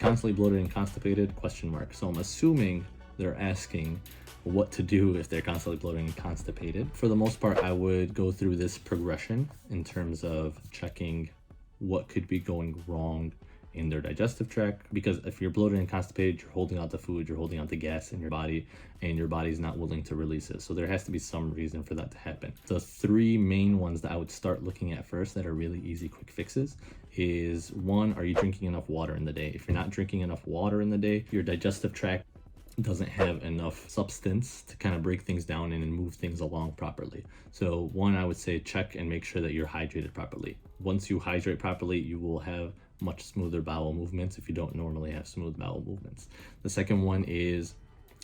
Constantly bloated and constipated, question mark. So I'm assuming they're asking what to do if they're constantly bloated and constipated. For the most part, I would go through this progression in terms of checking what could be going wrong in their digestive tract, because if you're bloated and constipated, you're holding out the food, you're holding out the gas in your body, and your body's not willing to release it. So there has to be some reason for that to happen. The three main ones that I would start looking at first that are really easy quick fixes is, one, are you drinking enough water in the day? If you're not drinking enough water in the day, your digestive tract doesn't have enough substance to kind of break things down and move things along properly. So one, I would say check and make sure that you're hydrated properly. Once you hydrate properly, you will have much smoother bowel movements if you don't normally have smooth bowel movements. The second one is,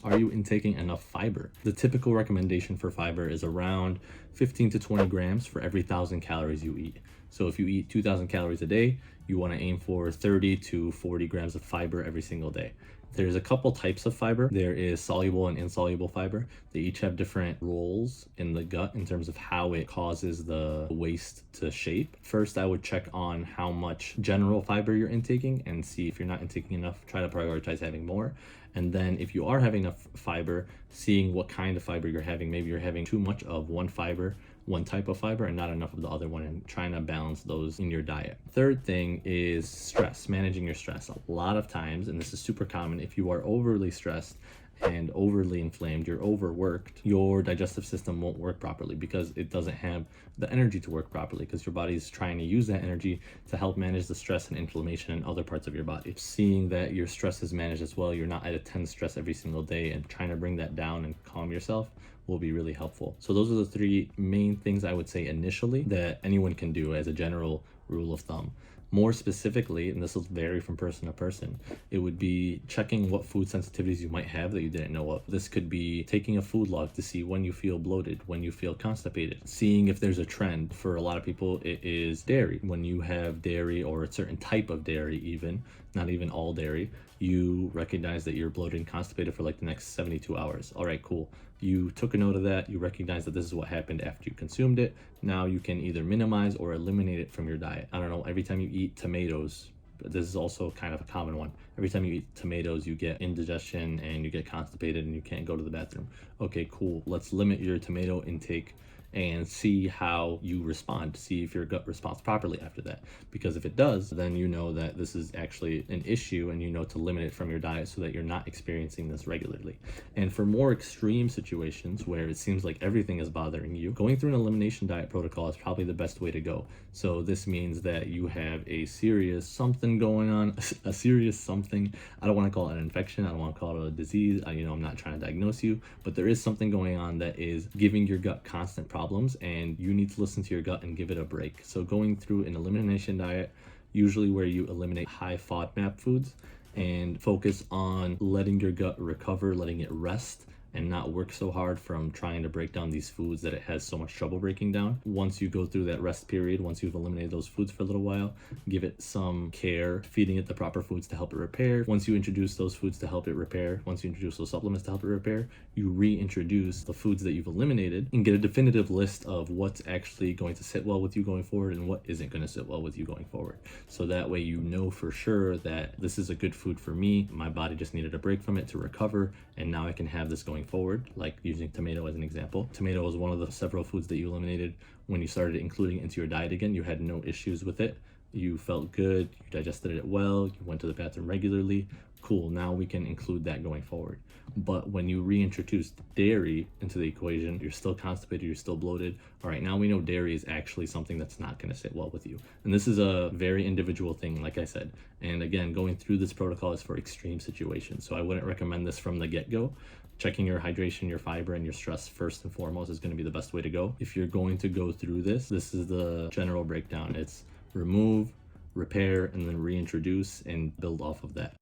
are you intaking enough fiber? The typical recommendation for fiber is around 15 to 20 grams for every 1,000 calories you eat. So if you eat 2,000 calories a day, you want to aim for 30 to 40 grams of fiber every single day. There's a couple types of fiber. There is soluble and insoluble fiber. They each have different roles in the gut in terms of how it causes the waste to shape. First, I would check on how much general fiber you're intaking and see if you're not intaking enough, try to prioritize having more. And then if you are having enough fiber, seeing what kind of fiber you're having. Maybe you're having too much of one type of fiber and not enough of the other one, and trying to balance those in your diet. Third thing is stress, managing your stress. A lot of times, and this is super common, if you are overly stressed and overly inflamed, you're overworked, your digestive system won't work properly because it doesn't have the energy to work properly, because your body is trying to use that energy to help manage the stress and inflammation in other parts of your body. Seeing that your stress is managed as well, you're not at a 10 stress every single day, and trying to bring that down and calm yourself will be really helpful. So those are the three main things I would say initially that anyone can do as a general rule of thumb. More specifically, and this will vary from person to person, it would be checking what food sensitivities you might have that you didn't know of. This could be taking a food log to see when you feel bloated, when you feel constipated, seeing if there's a trend. For a lot of people, it is dairy. When you have dairy, or a certain type of dairy even, not even all dairy, you recognize that you're bloated and constipated for like the next 72 hours. All right, cool. You took a note of that. You recognize that this is what happened after you consumed it. Now you can either minimize or eliminate it from your diet. I don't know, every time you eat tomatoes, this is also kind of a common one. Every time you eat tomatoes, you get indigestion and you get constipated and you can't go to the bathroom. Okay, cool. Let's limit your tomato intake and see how you respond, see if your gut responds properly after that. Because if it does, then you know that this is actually an issue, and you know to limit it from your diet so that you're not experiencing this regularly. And for more extreme situations where it seems like everything is bothering you, going through an elimination diet protocol is probably the best way to go. So this means that you have a serious something going on, a serious something. I don't want to call it an infection, I don't want to call it a disease. I'm not trying to diagnose you, but there is something going on that is giving your gut constant problems, and you need to listen to your gut and give it a break. So going through an elimination diet, usually where you eliminate high FODMAP foods and focus on letting your gut recover, letting it rest, and not work so hard from trying to break down these foods that it has so much trouble breaking down. Once you go through that rest period, once you've eliminated those foods for a little while, give it some care, feeding it the proper foods to help it repair. Once you introduce those foods to help it repair, once you introduce those supplements to help it repair, you reintroduce the foods that you've eliminated and get a definitive list of what's actually going to sit well with you going forward and what isn't going to sit well with you going forward. So that way you know for sure that this is a good food for me, my body just needed a break from it to recover, and now I can have this going forward. Like using tomato as an example. Tomato was one of the several foods that you eliminated. When you started including it into your diet again, you had no issues with it. You felt good, you digested it well, you went to the bathroom regularly. Cool, now we can include that going forward. But when you reintroduce dairy into the equation, you're still constipated, you're still bloated. All right, now we know dairy is actually something that's not going to sit well with you. And this is a very individual thing, like I said. And again, going through this protocol is for extreme situations. So I wouldn't recommend this from the get-go. Checking your hydration, your fiber, and your stress first and foremost is going to be the best way to go. If you're going to go through this is the general breakdown. It's remove, repair, and then reintroduce and build off of that.